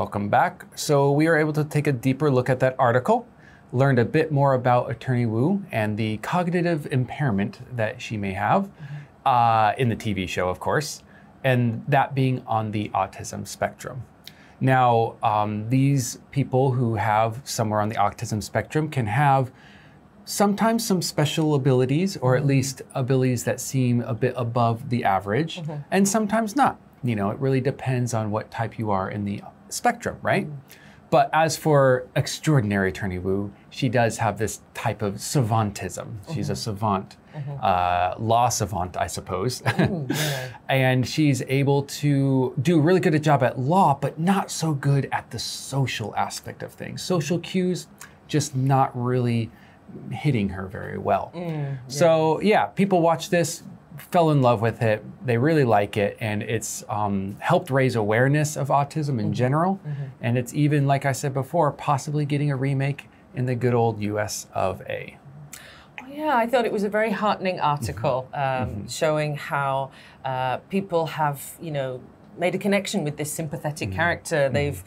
Welcome back. So we were able to take a deeper look at that article, learned a bit more about Attorney Wu and the cognitive impairment that she may have in the TV show, of course, and that being on the autism spectrum. Now, these people who have somewhere on the autism spectrum can have sometimes some special abilities, or at least abilities that seem a bit above the average, and sometimes not. You know, it really depends on what type you are in the spectrum, right? But as for extraordinary Attorney Wu, she does have this type of savantism. She's a savant, law savant, I suppose. And she's able to do a really good job at law, but not so good at the social aspect of things. Social cues, just not really hitting her very well. So yeah, people watch this, fell in love with it, they really like it, and it's helped raise awareness of autism in general, and it's even, like I said before, possibly getting a remake in the good old US of A. Yeah, I thought it was a very heartening article showing how people have, you know, made a connection with this sympathetic character. They've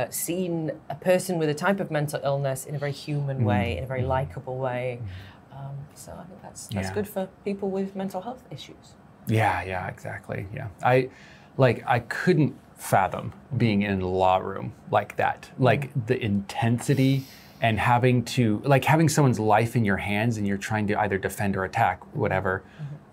seen a person with a type of mental illness in a very human way, in a very likable way. So I think that's good for people with mental health issues. Yeah, exactly. Yeah, I couldn't fathom being in a law room like that. Like the intensity and having someone's life in your hands and you're trying to either defend or attack, whatever,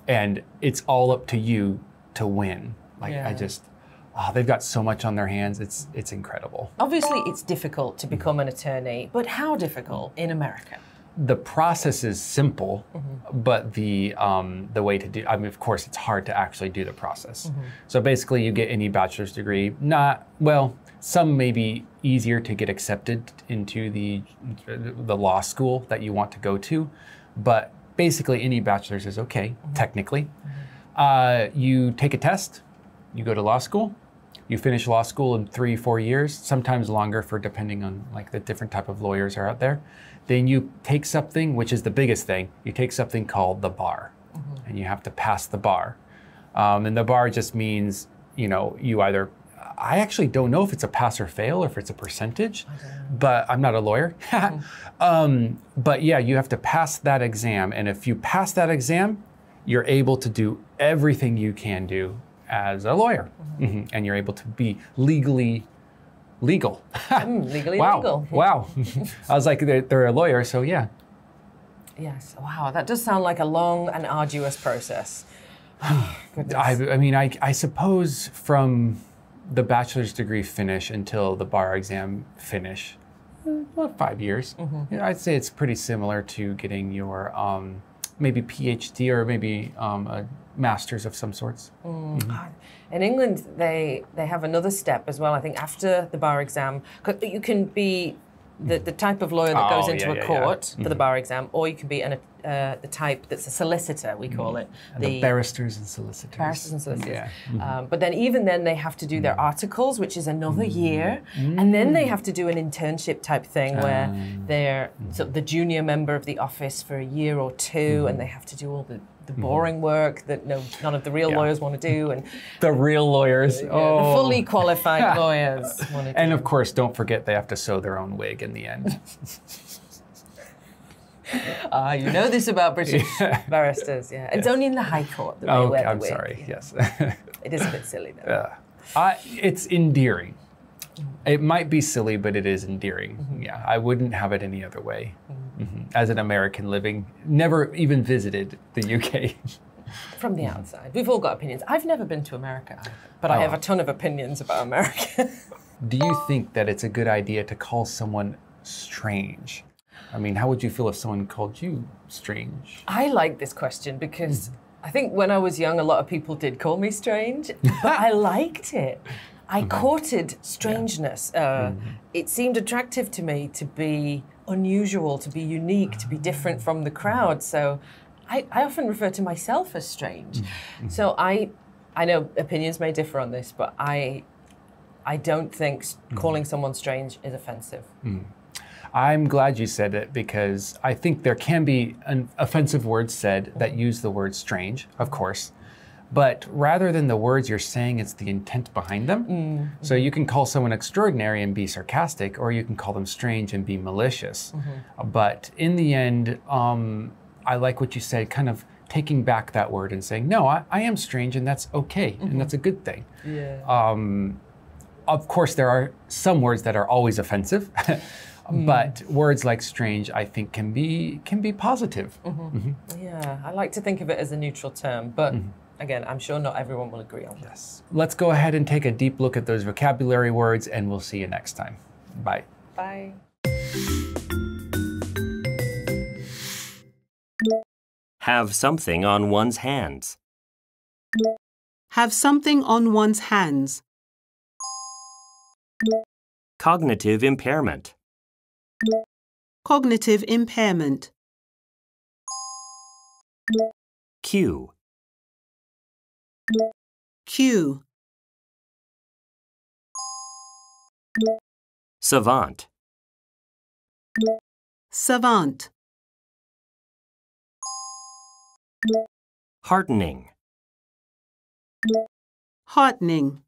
and it's all up to you to win. They've got so much on their hands. It's incredible. Obviously, it's difficult to become an attorney, but how difficult in America? The process is simple, but the way to do, I mean, of course, it's hard to actually do the process. So basically, you get any bachelor's degree. Some may be easier to get accepted into the law school that you want to go to, but basically any bachelor's is okay, technically. You take a test, you go to law school, you finish law school in 3-4 years, sometimes longer depending on like the different type of lawyers are out there. Then you take something, which is the biggest thing, you take something called the bar, and you have to pass the bar. And the bar just means, you know, you either, I actually don't know if it's a pass or fail or if it's a percentage, but I'm not a lawyer. But yeah, you have to pass that exam. And if you pass that exam, you're able to do everything you can do as a lawyer. And you're able to be legally legal. Legally wow. legal. Wow. I was like, they're a lawyer, so yeah. Yes, wow, that does sound like a long and arduous process. I suppose from the bachelor's degree finish until the bar exam finish, about 5 years. I'd say it's pretty similar to getting your maybe PhD or maybe a master's of some sorts. In England, they have another step as well, I think, after the bar exam. You can be the type of lawyer that goes into a court for the bar exam, or you can be the type that's a solicitor, we call it. The barristers and solicitors. Barristers and solicitors. But then even then they have to do their articles, which is another year. And then they have to do an internship type thing where they're sort of the junior member of the office for a year or two, and they have to do all the boring work that none of the real lawyers want to do. And the real lawyers. The fully qualified lawyers want to do. And of course, don't forget they have to sew their own wig in the end. You know this about British barristers, yeah. It's only in the High Court that they wear the I'm wig. sorry, yes. It is a bit silly, though. It's endearing. It might be silly, but it is endearing. Yeah, I wouldn't have it any other way. As an American living, never even visited the UK. From the outside. We've all got opinions. I've never been to America, but I have a ton of opinions about America. Do you think that it's a good idea to call someone strange? I mean, how would you feel if someone called you strange? I like this question because I think when I was young, a lot of people did call me strange, but I liked it. I courted strangeness. It seemed attractive to me to be unusual, to be unique, to be different from the crowd. So I often refer to myself as strange. So I know opinions may differ on this, but I don't think calling someone strange is offensive. I'm glad you said it because I think there can be offensive words said that use the word strange, of course. But rather than the words you're saying, it's the intent behind them. So you can call someone extraordinary and be sarcastic, or you can call them strange and be malicious. But in the end, I like what you said, kind of taking back that word and saying, no, I am strange and that's okay, and that's a good thing. Of course, there are some words that are always offensive. But words like strange, I think, can be positive. Yeah, I like to think of it as a neutral term, but again, I'm sure not everyone will agree on this. Let's go ahead and take a deep look at those vocabulary words, and we'll see you next time. Bye. Bye. Have something on one's hands. Have something on one's hands. Cognitive impairment. Cognitive impairment. Cue. Cue. Savant. Savant. Heartening. Heartening.